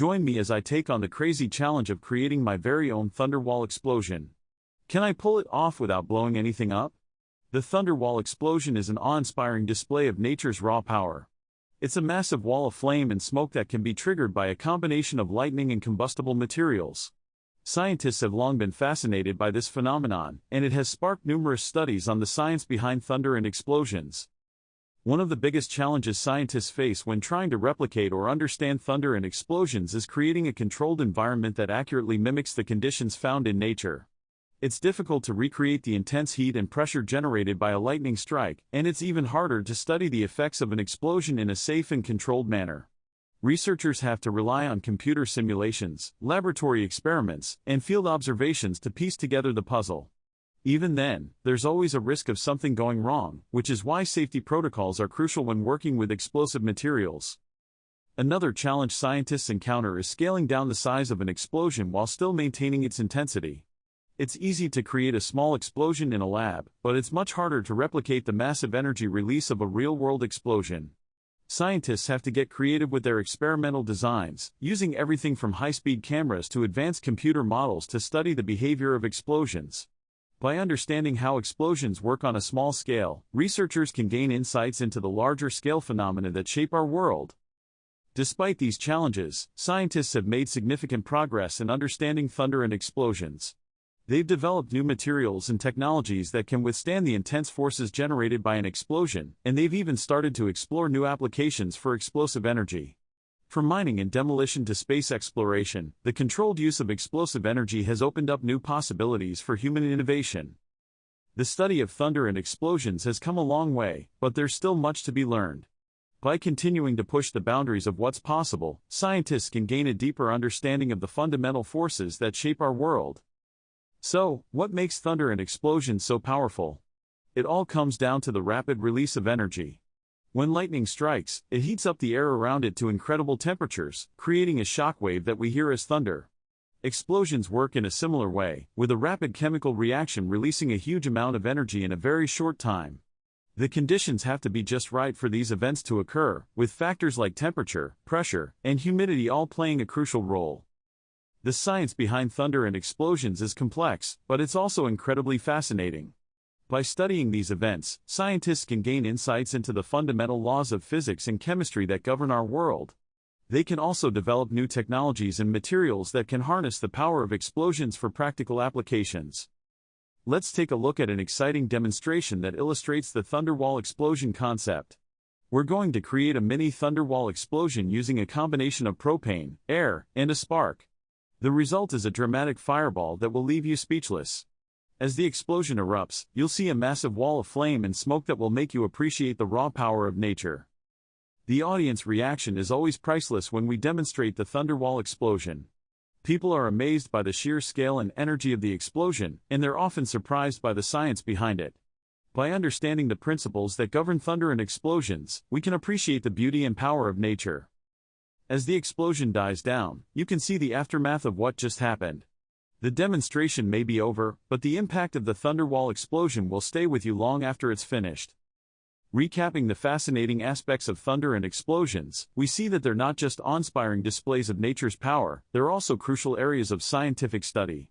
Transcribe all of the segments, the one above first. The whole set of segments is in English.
Join me as I take on the crazy challenge of creating my very own Thunderwall Explosion. Can I pull it off without blowing anything up? The Thunderwall Explosion is an awe-inspiring display of nature's raw power. It's a massive wall of flame and smoke that can be triggered by a combination of lightning and combustible materials. Scientists have long been fascinated by this phenomenon, and it has sparked numerous studies on the science behind thunder and explosions. One of the biggest challenges scientists face when trying to replicate or understand thunder and explosions is creating a controlled environment that accurately mimics the conditions found in nature. It's difficult to recreate the intense heat and pressure generated by a lightning strike, and it's even harder to study the effects of an explosion in a safe and controlled manner. Researchers have to rely on computer simulations, laboratory experiments, and field observations to piece together the puzzle. Even then, there's always a risk of something going wrong, which is why safety protocols are crucial when working with explosive materials. Another challenge scientists encounter is scaling down the size of an explosion while still maintaining its intensity. It's easy to create a small explosion in a lab, but it's much harder to replicate the massive energy release of a real-world explosion. Scientists have to get creative with their experimental designs, using everything from high-speed cameras to advanced computer models to study the behavior of explosions. By understanding how explosions work on a small scale, researchers can gain insights into the larger-scale phenomena that shape our world. Despite these challenges, scientists have made significant progress in understanding thunder and explosions. They've developed new materials and technologies that can withstand the intense forces generated by an explosion, and they've even started to explore new applications for explosive energy. From mining and demolition to space exploration, the controlled use of explosive energy has opened up new possibilities for human innovation. The study of thunder and explosions has come a long way, but there's still much to be learned. By continuing to push the boundaries of what's possible, scientists can gain a deeper understanding of the fundamental forces that shape our world. So, what makes thunder and explosions so powerful? It all comes down to the rapid release of energy. When lightning strikes, it heats up the air around it to incredible temperatures, creating a shockwave that we hear as thunder. Explosions work in a similar way, with a rapid chemical reaction releasing a huge amount of energy in a very short time. The conditions have to be just right for these events to occur, with factors like temperature, pressure, and humidity all playing a crucial role. The science behind thunder and explosions is complex, but it's also incredibly fascinating. By studying these events, scientists can gain insights into the fundamental laws of physics and chemistry that govern our world. They can also develop new technologies and materials that can harness the power of explosions for practical applications. Let's take a look at an exciting demonstration that illustrates the Thunderwall Explosion concept. We're going to create a mini Thunderwall explosion using a combination of propane, air, and a spark. The result is a dramatic fireball that will leave you speechless. As the explosion erupts, you'll see a massive wall of flame and smoke that will make you appreciate the raw power of nature. The audience reaction is always priceless when we demonstrate the Thunderwall Explosion. People are amazed by the sheer scale and energy of the explosion, and they're often surprised by the science behind it. By understanding the principles that govern thunder and explosions, we can appreciate the beauty and power of nature. As the explosion dies down, you can see the aftermath of what just happened. The demonstration may be over, but the impact of the Thunderwall Explosion will stay with you long after it's finished. Recapping the fascinating aspects of thunder and explosions, we see that they're not just awe-inspiring displays of nature's power, they're also crucial areas of scientific study.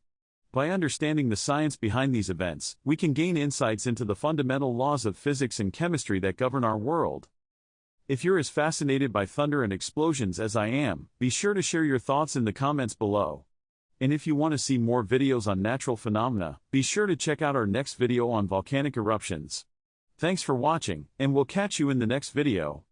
By understanding the science behind these events, we can gain insights into the fundamental laws of physics and chemistry that govern our world. If you're as fascinated by thunder and explosions as I am, be sure to share your thoughts in the comments below. And if you want to see more videos on natural phenomena, be sure to check out our next video on volcanic eruptions. Thanks for watching, and we'll catch you in the next video.